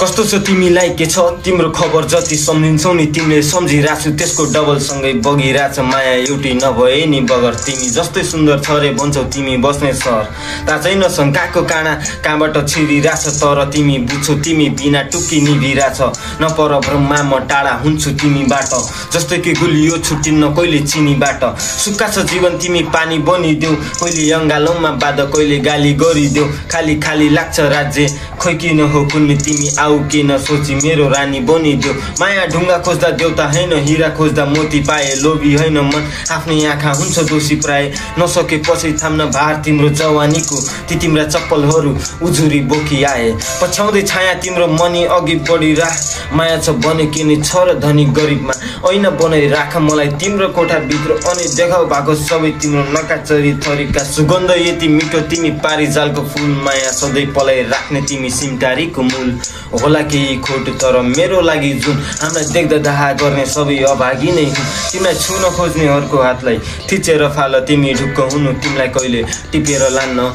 कस्तो छ तिमीलाई के छ तिम्रो खबर जति सम्झिन्छौ नि तिमीले सम्झिराछु त्यसको डबल सँगै बगिरहेछ माया एउटै नभए नि बगर तिमी जस्तै सुन्दर छ रे भन्छौ तिमी बस्ने सर ताचै नशंकाको काँडा कहाँबाट छिरिरहेछ तर तिमी बुझ्छौ तिमी बिना टुक्की निभिरहेछ नपर भ्रममा म टाढा हुन्छु तिमीबाट जस्तै कि गुलियो छुट्टिन्न कहिले चिनीबाट सुक्खा छ जीवन तिमी पानी बनिदेऊ कहिले अङ्गालोमा बाध कहिले गाली गरिदेऊ खाली खाली लाग्छ राज्य खोइ किन हो कुन्नी तिमी आऊ किन सोची मेरो रानी बनिदेऊ माया ढुङ्गा खोज्दा देउता हैन हीरा खोज्दा मोती पाए लोभी हैन मन आफ्नै आँखा हुन्छ दोषी प्राय नसकेपछि थाम्न भार तिम्रो जवानीको ती तिम्रा चप्पलहरू उजुरी बोकी आए पछ्याउँदै छाया तिम्रो मनी अघि बढिराख माया छ बने किने छ र धनी गरिबमा ऐना बनाइ राख मलाई तिम्रो कोठाभित्र अनि देखाउ भएको सबै तिम्रो नकाचरी थरीका सुगन्ध यति मिठो तिमी पारिजालको फुल माया सधैँ पलाई राख्ने तिमी सिमटारीको मूल होला केही खोट तर मेरो लागि जुन हामीलाई देख्दा दाहा गर्ने सबै अभागी नै हुन् तिमीलाई छुन खोज्नेहरूको हातलाई थिचेर फाल तिमी ढुक्क हुनु तिमीलाई कहिले टिपेर लान्न